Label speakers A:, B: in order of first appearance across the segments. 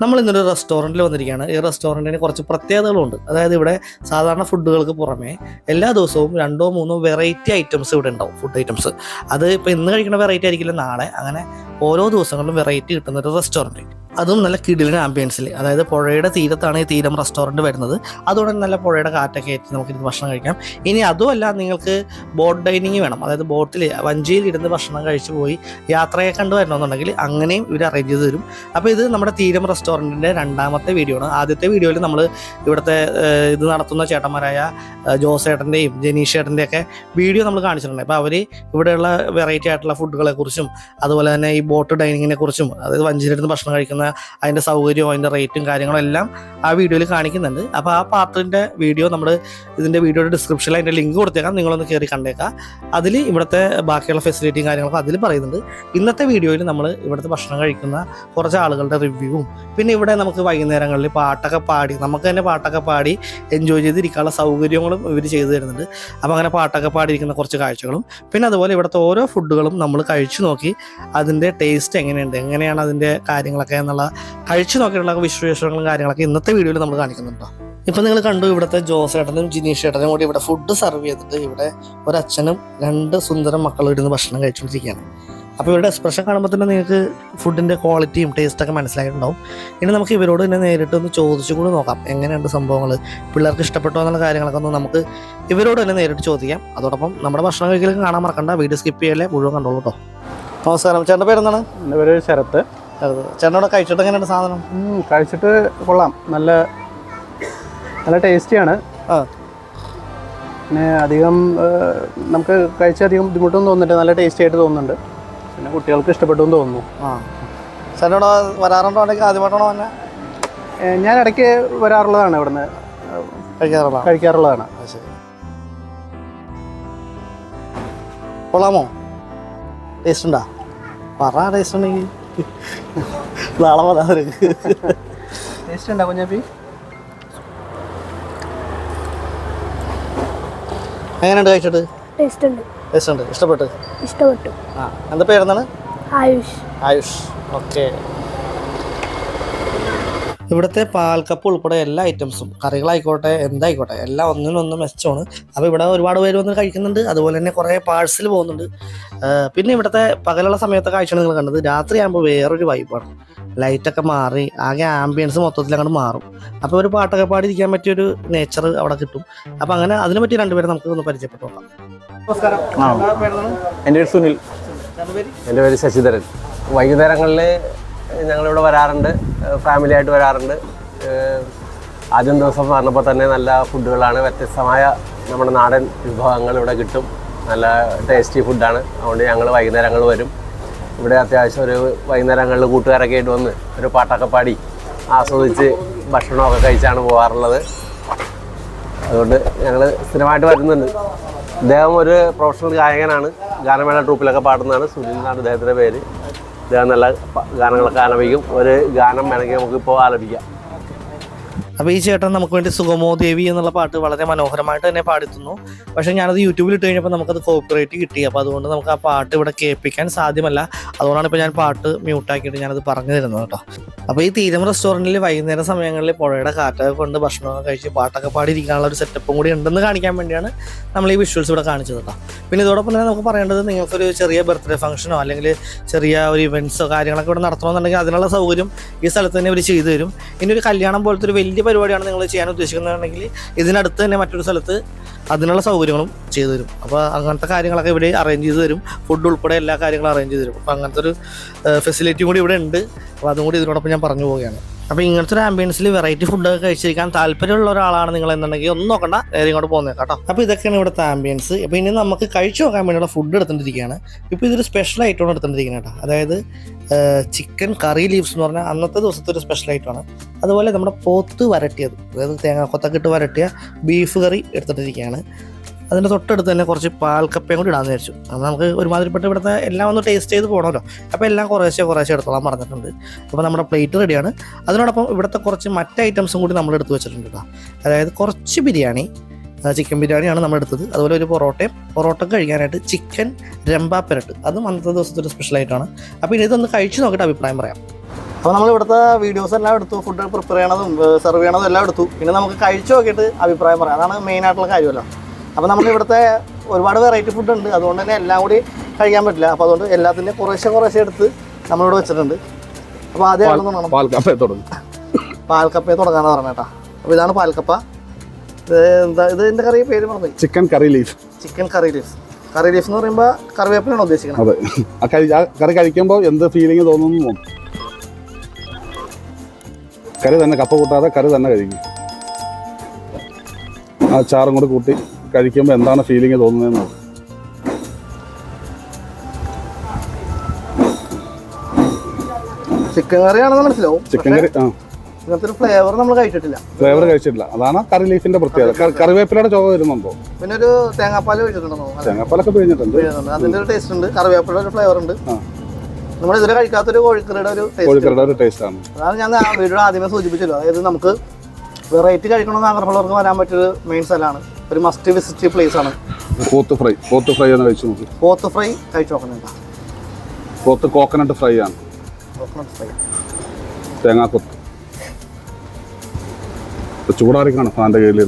A: നമ്മൾ ഇന്നൊരു റെസ്റ്റോറൻറ്റിൽ വന്നിരിക്കുകയാണ്. ഈ റെസ്റ്റോറൻറ്റിന് കുറച്ച് പ്രത്യേകതകളുണ്ട്. അതായത് ഇവിടെ സാധാരണ ഫുഡുകൾക്ക് പുറമേ എല്ലാ ദിവസവും 2-3 വെറൈറ്റി ഐറ്റംസ് ഇവിടെ ഉണ്ടാവും, ഫുഡ് ഐറ്റംസ്. അത് ഇപ്പോൾ ഇന്ന് കഴിക്കുന്ന വെറൈറ്റി ആയിരിക്കില്ല നാളെ, അങ്ങനെ ഓരോ ദിവസങ്ങളിലും വെറൈറ്റി കിട്ടുന്ന ഒരു റെസ്റ്റോറൻറ്റ്. അതും നല്ല കിടിലൻ ആംബിയൻസിൽ, അതായത് പുഴയുടെ തീരത്താണ് ഈ തീരം റെസ്റ്റോറൻറ്റ് വരുന്നത്. അതുകൊണ്ട് തന്നെ നല്ല പുഴയുടെ കാറ്റൊക്കെ ഏറ്റി നമുക്കിരുന്ന് ഭക്ഷണം കഴിക്കാം. ഇനി അതുമല്ല, നിങ്ങൾക്ക് ബോട്ട് ഡൈനിങ് വേണം, അതായത് ബോട്ടിൽ വഞ്ചിയിൽ ഇരുന്ന് ഭക്ഷണം കഴിച്ച് പോയി യാത്രയെ കണ്ടു വരണമെന്നുണ്ടെങ്കിൽ അങ്ങനെയും ഇവർ അറേഞ്ച് ചെയ്ത് തരും. അപ്പോൾ ഇത് നമ്മുടെ തീരം റെസ്റ്റോറൻറ്റിൻ്റെ രണ്ടാമത്തെ വീഡിയോ ആണ്. ആദ്യത്തെ വീഡിയോയിൽ നമ്മൾ ഇവിടുത്തെ ഇത് നടത്തുന്ന ചേട്ടന്മാരായ ജോസേട്ടൻ്റെയും ജനീഷ് ചേട്ടൻ്റെയൊക്കെ വീഡിയോ നമ്മൾ കാണിച്ചിട്ടുണ്ട്. അപ്പോൾ അവർ ഇവിടെയുള്ള വെറൈറ്റി ആയിട്ടുള്ള ഫുഡുകളെക്കുറിച്ചും അതുപോലെ തന്നെ ഈ ബോട്ട് ഡൈനിങ്ങിനെ കുറിച്ചും, അതായത് വഞ്ചിയിലിരുന്ന് ഭക്ഷണം കഴിക്കുന്ന അതിൻ്റെ സൗകര്യവും അതിൻ്റെ റേറ്റും കാര്യങ്ങളും എല്ലാം ആ വീഡിയോയിൽ കാണിക്കുന്നുണ്ട്. അപ്പോൾ ആ പാർട്ടിൻ്റെ വീഡിയോ നമ്മൾ ഇതിൻ്റെ വീഡിയോയുടെ ഡിസ്ക്രിപ്ഷനിൽ അതിൻ്റെ ലിങ്ക് കൊടുത്തേക്കാം, നിങ്ങളൊന്ന് കയറി കണ്ടേക്കാം. അതിൽ ഇവിടുത്തെ ബാക്കിയുള്ള ഫെസിലിറ്റിയും കാര്യങ്ങളൊക്കെ അതിൽ പറയുന്നുണ്ട്. ഇന്നത്തെ വീഡിയോയിൽ നമ്മൾ ഇവിടുത്തെ ഭക്ഷണം കഴിക്കുന്ന കുറച്ച് ആളുകളുടെ റിവ്യൂവും, പിന്നെ ഇവിടെ നമുക്ക് വൈകുന്നേരങ്ങളിൽ പാട്ടൊക്കെ പാടി, നമുക്ക് തന്നെ പാട്ടൊക്കെ പാടി എൻജോയ് ചെയ്തിരിക്കാനുള്ള സൗകര്യങ്ങളും ഇവർ ചെയ്തു തരുന്നുണ്ട്. അപ്പോൾ അങ്ങനെ പാട്ടൊക്കെ പാടിയിരിക്കുന്ന കുറച്ച് കാഴ്ചകളും, പിന്നെ അതുപോലെ ഇവിടുത്തെ ഓരോ ഫുഡുകളും നമ്മൾ കഴിച്ചു നോക്കി അതിൻ്റെ ടേസ്റ്റ് എങ്ങനെയാണ് അതിൻ്റെ കാര്യങ്ങളൊക്കെ എന്നുള്ള കഴിച്ചു നോക്കിയിട്ടുള്ള വിശേഷങ്ങളും കാര്യങ്ങളൊക്കെ ഇന്നത്തെ വീഡിയോയിൽ നമ്മൾ കാണിക്കുന്നുണ്ടോ. ഇപ്പം നിങ്ങൾ കണ്ടു, ഇവിടുത്തെ ജോസേട്ടനും ജിനീഷ് ചേട്ടനും കൂടി ഇവിടെ ഫുഡ് സെർവ് ചെയ്തിട്ട് ഇവിടെ ഒരച്ഛനും 2 സുന്ദരം മക്കളും ഇരുന്ന് ഭക്ഷണം കഴിച്ചുകൊണ്ടിരിക്കുകയാണ്. അപ്പോൾ ഇവരുടെ എക്സ്പ്രഷൻ കാണുമ്പോൾ തന്നെ നിങ്ങൾക്ക് ഫുഡിൻ്റെ ക്വാളിറ്റിയും ടേസ്റ്റൊക്കെ മനസ്സിലായിട്ടുണ്ടാവും. ഇനി നമുക്ക് ഇവരോട് തന്നെ നേരിട്ടൊന്ന് ചോദിച്ചു കൂടി നോക്കാം, എങ്ങനെയുണ്ട് സംഭവങ്ങൾ, പിള്ളേർക്ക് ഇഷ്ടപ്പെട്ടോ എന്നുള്ള കാര്യങ്ങളൊക്കെ ഒന്ന് നമുക്ക് ഇവരോട് തന്നെ നേരിട്ട് ചോദിക്കാം. അതോടൊപ്പം നമ്മുടെ ഭക്ഷണം കഴിക്കലൊക്കെ കാണാൻ മറക്കണ്ട, വീഡിയോ സ്കിപ്പ് ചെയ്യല്ലേ, മുഴുവൻ കണ്ടോളൂ കേട്ടോ. നമസ്കാരം, ചേട്ടൻ്റെ പേരെന്താണ്?
B: എൻ്റെ പേര് ശരത്ത്.
A: ചേട്ടനോട് കഴിച്ചിട്ട് എങ്ങനെയുണ്ട് സാധനം?
B: കഴിച്ചിട്ട് കൊള്ളാം, നല്ല ടേസ്റ്റിയാണ്. പിന്നെ അധികം നമുക്ക് കഴിച്ചധികം ബുദ്ധിമുട്ടൊന്നും തോന്നുന്നില്ല, നല്ല ടേസ്റ്റി ആയിട്ട് തോന്നുന്നുണ്ട്. പിന്നെ കുട്ടികൾക്ക് ഇഷ്ടപ്പെട്ടു എന്ന് തോന്നുന്നു.
A: ചേട്ടനോട് വരാറുണ്ടോ അല്ലെങ്കിൽ ആദ്യമായിട്ടാണോ തന്നെ?
B: ഞാൻ ഇടയ്ക്ക് വരാറുള്ളതാണ്, ഇവിടുന്ന് കഴിക്കാറുള്ളതാണ്.
A: ശരി, കൊള്ളാമോ? ടേസ്റ്റ് ഉണ്ടോ? പറ, ടേസ്റ്റ് ഉണ്ടെങ്കിൽ നാളെ വരാറ്.
B: ടേസ്റ്റ് ഉണ്ടോ കുഞ്ഞാപ്പി?
A: എങ്ങനെയുണ്ട് കഴിച്ചിട്ട്?
C: ടേസ്റ്റ് ഉണ്ട്.
A: ഇഷ്ടപ്പെട്ടു. എന്താ പേരെന്താണ്? ആയുഷ്. ഓക്കെ. ഇവിടുത്തെ പാൽക്കപ്പ് ഉൾപ്പെടെ എല്ലാ ഐറ്റംസും, കറികളായിക്കോട്ടെ എന്തായിക്കോട്ടെ, എല്ലാം ഒന്നിനൊന്ന് മെച്ചമാണ്. അപ്പോൾ ഇവിടെ ഒരുപാട് പേര് വന്ന് കഴിക്കുന്നുണ്ട്. അതുപോലെ തന്നെ കുറേ പാഴ്സൽ പോകുന്നുണ്ട്. പിന്നെ ഇവിടുത്തെ പകലുള്ള സമയത്തെ കാഴ്ചയാണ് നിങ്ങൾ കണ്ടത്. രാത്രിയാകുമ്പോൾ വേറൊരു വൈബാണ്, ലൈറ്റൊക്കെ മാറി ആകെ ആംബിയൻസ് മൊത്തത്തിൽ അങ്ങോട്ട് മാറും. അപ്പോൾ ഒരു പാട്ടൊക്കെ പാടിയിരിക്കാൻ പറ്റിയൊരു നേച്ചർ അവിടെ കിട്ടും. അപ്പോൾ അങ്ങനെ അതിനെ പറ്റി രണ്ടുപേരെ നമുക്ക് ഒന്ന് പരിചയപ്പെട്ടു നോക്കാം. നമസ്കാരം.
B: എൻ്റെ പേര് സുനിൽ. എൻ്റെ പേര് ശശിധരൻ. വൈകുന്നേരങ്ങളിൽ ഞങ്ങളിവിടെ വരാറുണ്ട്, ഫാമിലി ആയിട്ട് വരാറുണ്ട്. ആദ്യം ദിവസം വന്നപ്പോൾ തന്നെ നല്ല ഫുഡുകളാണ്, വ്യത്യസ്തമായ നമ്മുടെ നാടൻ വിഭവങ്ങൾ ഇവിടെ കിട്ടും. നല്ല ടേസ്റ്റി ഫുഡാണ്. അതുകൊണ്ട് ഞങ്ങൾ വൈകുന്നേരങ്ങൾ വരും. ഇവിടെ അത്യാവശ്യം ഒരു വൈകുന്നേരങ്ങളിൽ കൂട്ടുകാരൊക്കെ ആയിട്ട് വന്ന് ഒരു പാട്ടൊക്കെ പാടി ആസ്വദിച്ച് ഭക്ഷണമൊക്കെ കഴിച്ചാണ് പോകാറുള്ളത്. അതുകൊണ്ട് ഞങ്ങൾ സ്ഥിരമായിട്ട് വരുന്നുണ്ട്. അദ്ദേഹം ഒരു പ്രൊഫഷണൽ ഗായകനാണ്, ഗാനമേള ട്രൂപ്പിലൊക്കെ പാടുന്നതാണ്. സുനിൽ എന്നാണ് അദ്ദേഹത്തിൻ്റെ പേര്. അദ്ദേഹം നല്ല ഗാനങ്ങളൊക്കെ ആലപിക്കും. ഒരു ഗാനം വേണമെങ്കിൽ നമുക്കിപ്പോൾ ആലപിക്കാം.
A: അപ്പോൾ ഈ ചേട്ടൻ നമുക്ക് വേണ്ടി സുഗമോ ദേവി എന്നുള്ള പാട്ട് വളരെ മനോഹരമായിട്ട് തന്നെ പാടിത്തുന്നു. പക്ഷേ ഞാനത് യൂട്യൂബിൽ ഇട്ട് കഴിഞ്ഞപ്പോൾ നമുക്കത് കോപ്പിറൈറ്റ് കിട്ടി. അപ്പോൾ അതുകൊണ്ട് നമുക്ക് ആ പാട്ട് ഇവിടെ കേൾപ്പിക്കാൻ സാധ്യമല്ല. അതുകൊണ്ടാണ് ഇപ്പോൾ ഞാൻ പാട്ട് മ്യൂട്ടാക്കിയിട്ട് ഞാനത് പറഞ്ഞു തരുന്നത് കേട്ടോ. അപ്പോൾ ഈ തീരം റെസ്റ്റോറൻറ്റിൽ വൈകുന്നേര സമയങ്ങളിൽ പുഴയുടെ കാറ്റൊക്കെ കൊണ്ട് ഭക്ഷണമൊക്കെ കഴിച്ച് പാട്ടൊക്കെ പാടിയിരിക്കാനുള്ള ഒരു സെറ്റപ്പും കൂടി ഉണ്ടെന്ന് കാണിക്കാൻ വേണ്ടിയാണ് നമ്മൾ ഈ വിഷ്വൽസ് ഇവിടെ കാണിച്ചത് കേട്ടോ. പിന്നെ ഇതോടൊപ്പം തന്നെ നമുക്ക് പറയേണ്ടത്, നിങ്ങൾക്കൊരു ചെറിയ ബർത്ത്ഡേ ഫംഗ്ഷനോ അല്ലെങ്കിൽ ചെറിയ ഒരു ഇവൻറ്റ്സോ കാര്യങ്ങളൊക്കെ ഇവിടെ നടത്തണമെന്നുണ്ടെങ്കിൽ അതിനുള്ള സൗകര്യം ഈ സ്ഥലത്ത് തന്നെ ഇവർ ചെയ്തു തരും. ഇനി ഒരു കല്യാണം പോലത്തെ ഒരു വലിയ പരിപാടിയാണ് നിങ്ങൾ ചെയ്യാൻ ഉദ്ദേശിക്കുന്നതെങ്കിൽ ഇതിനടുത്ത് തന്നെ മറ്റൊരു സ്ഥലത്ത് അതിനുള്ള സൗകര്യങ്ങളും ചെയ്തു തരും. അപ്പോൾ അങ്ങനത്തെ കാര്യങ്ങളൊക്കെ ഇവിടെ അറേഞ്ച് ചെയ്ത് തരും. ഫുഡ് ഉൾപ്പെടെ എല്ലാ കാര്യങ്ങളും അറേഞ്ച് ചെയ്ത് തരും. അപ്പോൾ അങ്ങനത്തെ ഒരു ഫെസിലിറ്റിയും കൂടി ഇവിടെ ഉണ്ട്. അപ്പോൾ അതും കൂടി ഇതിനോടൊപ്പം ഞാൻ പറഞ്ഞു പോവുകയാണ്. അപ്പോൾ ഇങ്ങനത്തെ ഒരു ആംബിയൻസിൽ വെറൈറ്റി ഫുഡൊക്കെ കഴിച്ചിരിക്കാൻ താല്പര്യമുള്ള ഒരാളാണ് നിങ്ങൾ എന്നുണ്ടെങ്കിൽ ഒന്നും നോക്കണ്ട, നേരെ ഇങ്ങോട്ട് പോകുന്നേക്കാം കേട്ടോ. അപ്പോൾ ഇതൊക്കെയാണ് ഇവിടുത്തെ ആംബിയൻസ്. അപ്പോൾ ഇനി നമുക്ക് കഴിച്ചു നോക്കാൻ വേണ്ടിയുള്ള ഫുഡ് എടുത്തുകൊണ്ടിരിക്കുകയാണ്. ഇപ്പോൾ ഇതൊരു സ്പെഷ്യൽ ഐറ്റമാണ് എടുത്തുകൊണ്ടിരിക്കുന്നത് കേട്ടോ. അതായത് ചിക്കൻ കറി ലീവ്സ് എന്ന് പറഞ്ഞാൽ അന്നത്തെ ദിവസത്തെ ഒരു സ്പെഷ്യൽ ഐറ്റമാണ്. അതുപോലെ നമ്മുടെ പോത്ത് വരട്ടിയത്, അതായത് തേങ്ങാക്കൊത്തൊക്കെ ഇട്ട് വരട്ടിയ ബീഫ് കറി എടുത്തിട്ടിരിക്കുകയാണ്. അതിൻ്റെ തൊട്ടടുത്ത് തന്നെ കുറച്ച് പാൽക്കപ്പയും കൂടി ഇടാമെന്ന് വിചാരിച്ചു. അത് നമുക്ക് ഒരുമാതിരിപ്പെട്ട ഇവിടുത്തെ എല്ലാം ഒന്ന് ടേസ്റ്റ് ചെയ്ത് പോകണമല്ലോ. അപ്പോൾ എല്ലാം കുറേശ്ശെ എടുത്തോളാൻ പറഞ്ഞിട്ടുണ്ട്. അപ്പോൾ നമ്മുടെ പ്ലേറ്റ് റെഡിയാണ്. അതിനോടൊപ്പം ഇവിടുത്തെ കുറച്ച് മറ്റ് ഐറ്റംസും കൂടി നമ്മൾ എടുത്ത് വെച്ചിട്ടുണ്ട് കേട്ടോ. അതായത് കുറച്ച് ബിരിയാണി, ചിക്കൻ ബിരിയാണിയാണ് നമ്മൾ എടുത്തത്. അതുപോലെ ഒരു പൊറോട്ട കഴിക്കാനായിട്ട് ചിക്കൻ രംബ പെരട്ട്, അതും അന്നത്തെ ദിവസത്തെ ഒരു സ്പെഷ്യലായിട്ടാണ്. അപ്പോൾ ഇതൊന്ന് കഴിച്ച് നോക്കിയിട്ട് അഭിപ്രായം പറയാം. അപ്പോൾ നമ്മൾ ഇവിടുത്തെ വീഡിയോസ് എല്ലാം എടുത്തു, ഫുഡ് പ്രിപ്പയർ ചെയ്യണതും സെർവ് ചെയ്യണതും എല്ലാം എടുത്തു. പിന്നെ നമുക്ക് കഴിച്ചു നോക്കിയിട്ട് അഭിപ്രായം പറയാം, അതാണ് മെയിൻ ആയിട്ടുള്ള കാര്യമല്ലോ. അപ്പോൾ നമ്മൾ ഇവിടുത്തെ ഒരുപാട് വെറൈറ്റി ഫുഡ് ഉണ്ട്, അതുകൊണ്ട് തന്നെ എല്ലാം കൂടി കഴിക്കാൻ പറ്റില്ല. അപ്പോൾ അതുകൊണ്ട് എല്ലാത്തിൻ്റെ കുറേശ്ശെ എടുത്ത് നമ്മളിവിടെ വെച്ചിട്ടുണ്ട്. അപ്പോൾ ആദ്യം പാൽക്കപ്പയെ തുടങ്ങാന്ന് പറഞ്ഞ കേട്ടോ. അപ്പോൾ ഇതാണ് പാൽക്കപ്പ. ഇത് എൻ്റെ കറി പേര് പറഞ്ഞു,
B: ചിക്കൻ കറി ലീഫ്.
A: ചിക്കൻ കറി ലീഫ്. കറി ലീഫ് എന്ന് പറയുമ്പോൾ കറിവേപ്പിലാണ് ഉദ്ദേശിക്കുന്നത്.
B: അതെ, ആ കറി കഴിക്കുമ്പോൾ എന്ത് ഫീലിംഗ് തോന്നുന്നു. കറി തന്നെ, കപ്പ കൂട്ടാതെ കറി തന്നെ കഴിക്കും. ആ ചാറും കൂടി കൂട്ടി കഴിക്കുമ്പോൾ എന്താണ് ഫീലിംഗ് തോന്നുന്നതെന്ന്.
A: ചിക്കൻ കറിയാണെന്ന് മനസ്സിലാവും.
B: ചിക്കൻ കറി
A: ഇങ്ങനത്തെ ഒരു ഫ്ലേവർ നമ്മൾ കഴിച്ചിട്ടില്ല.
B: അതാണ് കറി ലീഫിന്റെ പ്രത്യേകത. കറിവേപ്പിലയുടെ ചുവ വരുന്നുണ്ടോ?
A: പിന്നെ ഒരു തേങ്ങാപ്പാൽ ഒഴിച്ചിട്ടുണ്ടോ?
B: തേങ്ങാപ്പാലൊക്കെ പിഴിഞ്ഞിട്ടുണ്ട്.
A: അതിന്റെ ഒരു ടേസ്റ്റ് ഉണ്ട്, കറിവേപ്പിലയുടെ ഒരു ഫ്ലേവർ ഉണ്ട്. നമ്മൾ ഇതിൽ കഴിക്കാത്തൊരു കോഴിക്കറിയുടെ ഒരു
B: ടേസ്റ്റ് ആണ്.
A: അതാണ് ഞാൻ ആ വീഡിയോ ആദ്യമേ സൂചിപ്പിച്ചല്ലോ. അതായത് നമുക്ക് വെറൈറ്റി കഴിക്കണമെന്ന് ആഗ്രഹമുള്ളവർക്ക് വരാൻ പറ്റിയൊരു മെയിൻ സ്ഥലമാണ്, ഒരു മസ്റ്റ് വിസിറ്റ് പ്ലേസ് ആണ്.
B: പോത്ത് ഫ്രൈ ആണ് കഴിച്ചു നോക്കി.
A: പോത്ത് ഫ്രൈ കഴിച്ചു നോക്കുന്നുണ്ട്.
B: പോത്ത് കോക്കനട്ട് ഫ്രൈ ആണ്. തേങ്ങാക്കൊത്ത് ചൂടാറിക്കാണ് ഫാൻ്റെ കയ്യിൽ.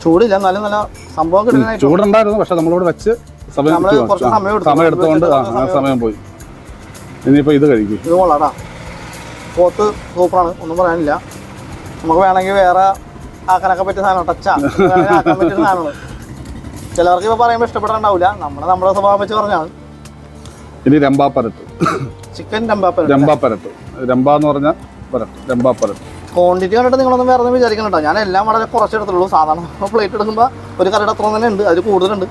A: ചൂടില്ല, എന്നാലും നല്ല സംഭവം കിട്ടുന്ന
B: ചൂടുണ്ടായിരുന്നു. പക്ഷെ നമ്മളിവിടെ വെച്ച് സമയം എടുത്തുകൊണ്ട് സമയം പോയി. ഇനിയിപ്പോൾ ഇത് കഴിക്കും.
A: ഇത് കൊള്ളാടാ, പോത്ത് സൂപ്പറാണ്, ഒന്നും പറയാനില്ല. നമുക്ക് വേണമെങ്കിൽ വേറെ ആക്കാനൊക്കെ പറ്റിയ സാധനം, ആക്കാൻ പറ്റിയ സാധനമാണ്. ചിലവർക്ക് ഇപ്പോൾ പറയുമ്പോൾ ഇഷ്ടപ്പെടാണ്ടാവില്ല, നമ്മുടെ സ്വഭാവം വെച്ച് പറഞ്ഞാണ്.
B: ഇനി രമ്പാപ്പരട്ട്,
A: ചിക്കൻ
B: രമ്പാപ്പരട്ട്. രമ്പ എന്ന് പറഞ്ഞാൽ രമ്പാപ്പരട്ട്.
A: ക്വാണ്ടിറ്റി കണ്ടിട്ട് നിങ്ങളൊന്നും വേറെ ഒന്നും വിചാരിക്കണം കേട്ടോ. ഞാൻ എല്ലാം വളരെ കുറച്ചെടുത്തുള്ളൂ. സാധാരണ പ്ലേറ്റ് എടുക്കുമ്പോൾ ഒരു കറിയുടെ അത്ര തന്നെ ഉണ്ട്, അതിൽ കൂടുതലുണ്ട്.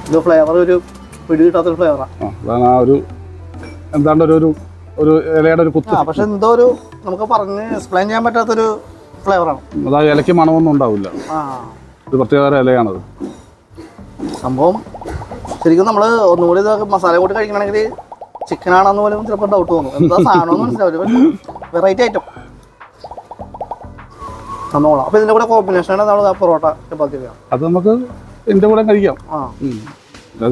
A: ഇത് ഫ്ലേവർ ഒരു പിടി കിട്ടാത്തൊരു ഫ്ലേവറാണ്.
B: ആ ഒരു എന്താണ്ട് ഒരു ഇലയുടെ ഒരു കുത്ത്.
A: പക്ഷെ എന്തോ ഒരു നമുക്ക് പറഞ്ഞ് എക്സ്പ്ലെയിൻ ചെയ്യാൻ പറ്റാത്തൊരു ഫ്ലേവറാണ്.
B: അതായത് ഇലയ്ക്ക് മണമൊന്നും ഉണ്ടാവില്ല. ഇത് പ്രത്യേക ഇലയാണത്
A: സംഭവം. ശരിക്കും നമ്മൾ ഒന്നുകൂടി ഇതൊക്കെ മസാല കൂട്ടി കഴിക്കണമെങ്കിൽ ചിക്കൻ ആണെന്ന് പോലും ചിലപ്പോൾ ഡൗട്ട് തോന്നും. എന്താ സാധനമെന്ന് മനസ്സിലാവില്ല. വെറൈറ്റി ഐറ്റം സംഭവമാണ്. അപ്പോൾ ഇതിൻ്റെ കൂടെ കോമ്പിനേഷനാണ് നമ്മൾ പൊറോട്ട ചപ്പാത്തി.
B: അത് നമുക്ക് ഇതിൻ്റെ കൂടെ കഴിക്കാം.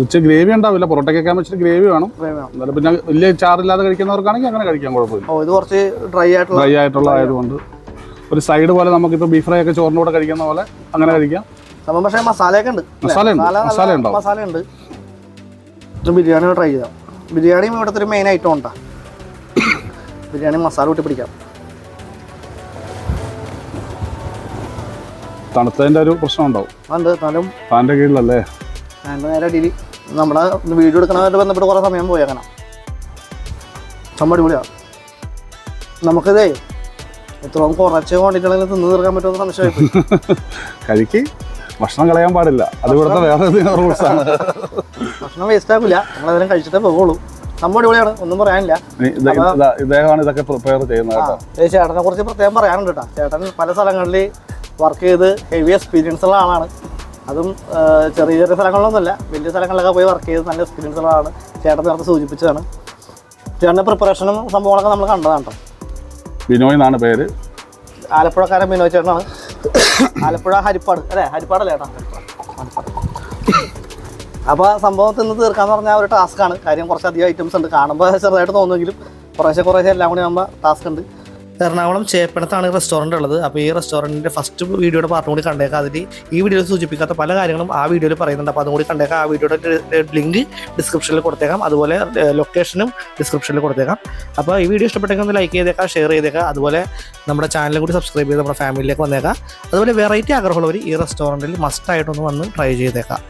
B: ഇച്ചിരി ഗ്രേവി ഉണ്ടാവില്ല, പൊറോട്ടയ്ക്കൊക്കെ വെച്ചിട്ട് ഗ്രേവി വേണം. പിന്നെ വലിയ ചാറില്ലാതെ കഴിക്കുന്നവർക്കാണെങ്കിൽ അങ്ങനെ കഴിക്കാൻ കുഴപ്പമില്ല.
A: ഇത് കുറച്ച് ഡ്രൈ
B: ആയിട്ടുള്ള ആയതുകൊണ്ട് ഒരു സൈഡ് പോലെ നമുക്കിപ്പോൾ ബീഫ് ഫ്രൈ ഒക്കെ ചോറിൻ്റെ കൂടെ കഴിക്കുന്ന പോലെ അങ്ങനെ കഴിക്കാം.
A: പക്ഷേ മസാലയൊക്കെ ഉണ്ട്, മസാലയുണ്ട്. ബിരിയാണി ട്രൈ ചെയ്യാം. ബിരിയാണിയും ഇവിടുത്തെ ഒരു മെയിൻ ഐറ്റം ഉണ്ടാ. ബിരിയാണി മസാല കൂട്ടി പിടിക്കാം.
B: തണുത്തതിൻ്റെ ഒരു പ്രശ്നം ഉണ്ടാവും.
A: എന്നാലും
B: ഫാൻ്റെ കീഴിലല്ലേ,
A: ഫാൻ്റെ നേരെ അടിയിൽ. നമ്മുടെ വീഡിയോ എടുക്കണമായിട്ട് ബന്ധപ്പെട്ട് കുറേ സമയം പോയി. അങ്ങനെ സംഭവം അടിപൊളിയാണ്. നമുക്കിതേ എത്രയും കുറച്ച് ക്വാണ്ടിറ്റികളെങ്കിലും തിന്ന് തീർക്കാൻ പറ്റുമെന്ന് സംശയമായി.
B: കഴിക്ക്, ഭക്ഷണം കളയാൻ പാടില്ല. അത് ഇവിടുത്തെ വേറെ റൂൾസാണ്.
A: ഭക്ഷണം വേസ്റ്റ് ആക്കില്ല, നമ്മളതിനെ കഴിച്ചിട്ടേ പോകുള്ളൂ. സംഭവം അടിപൊളിയാണ്, ഒന്നും പറയാനില്ല.
B: ഇദ്ദേഹമാണ് ഇതൊക്കെ പ്രിപ്പയർ ചെയ്യുന്നത് കേട്ടോ.
A: ചേട്ടനെ കുറിച്ച് പ്രത്യേകം പറയാനുണ്ട് കേട്ടോ. ചേട്ടൻ പല സ്ഥലങ്ങളിൽ വർക്ക് ചെയ്ത് ഹെവി എക്സ്പീരിയൻസ് ഉള്ള ആളാണ്. അതും ചെറിയ ചെറിയ സ്ഥലങ്ങളിലൊന്നുമല്ല, വലിയ സ്ഥലങ്ങളിലൊക്കെ പോയി വർക്ക് ചെയ്ത് നല്ല എക്സ്പീരിയൻസ് ഉള്ള ആളാണ്. ചേട്ടൻ നേരത്തെ സൂചിപ്പിച്ചതാണ്. ചേട്ടൻ്റെ പ്രിപ്പറേഷനും സംഭവങ്ങളൊക്കെ നമ്മൾ കണ്ടതാണ് കേട്ടോ.
B: ബിനോയ് എന്നാണ് പേര്.
A: ആലപ്പുഴക്കാരൻ ബിനോയ് ചേട്ടനാണ്. ആലപ്പുഴ ഹരിപ്പാട് അല്ലേ? ഹരിപ്പാടല്ലേ ചേട്ടാ? അപ്പോൾ സംഭവം തിന്ന് തീർക്കാന്ന് പറഞ്ഞാൽ ഒരു ടാസ്ക്കാണ്. കാര്യം കുറച്ചധികം ഐറ്റംസ് ഉണ്ട്. കാണുമ്പോൾ ചെറുതായിട്ട് തോന്നുമെങ്കിലും കുറേശ്ശെ എല്ലാം കൂടി ആകുമ്പോൾ ടാസ്ക് ഉണ്ട്. എറണാകുളം ചേപ്പണത്താണ് റെസ്റ്റോറൻ്റ് ഉള്ളത്. അപ്പോൾ ഈ റെസ്റ്റോറൻറ്റിൻ്റെ ഫസ്റ്റ് വീഡിയോയുടെ പാർട്ടും കൂടി കണ്ടേക്കാം. അതിൽ ഈ വീഡിയോയിൽ സൂചിപ്പിക്കാത്ത പല കാര്യങ്ങളും ആ വീഡിയോയിൽ പറയുന്നുണ്ട്. അപ്പോൾ അതും കൂടി കണ്ടേക്കാം. ആ വീഡിയോയുടെ ലിങ്ക് ഡിസ്ക്രിപ്ഷനിൽ കൊടുത്തേക്കാം, അതുപോലെ ലൊക്കേഷനും ഡിസ്ക്രിപ്ഷനിൽ കൊടുത്തേക്കാം. അപ്പോൾ ഈ വീഡിയോ ഇഷ്ടപ്പെട്ടെങ്കിൽ ഒന്ന് ലൈക്ക് ചെയ്തേക്കാം, ഷെയർ ചെയ്തേക്കാം. അതുപോലെ നമ്മുടെ ചാനലും കൂടി സബ്സ്ക്രൈബ് ചെയ്ത് നമ്മുടെ ഫാമിലിയിലേക്ക് വന്നേക്കാം. അതുപോലെ വെറൈറ്റി ആഗ്രഹമുള്ളവർ ഈ റെസ്റ്റോറൻറ്റിൽ മസ്റ്റായിട്ടൊന്ന് വന്ന് ട്രൈ ചെയ്തേക്കാം.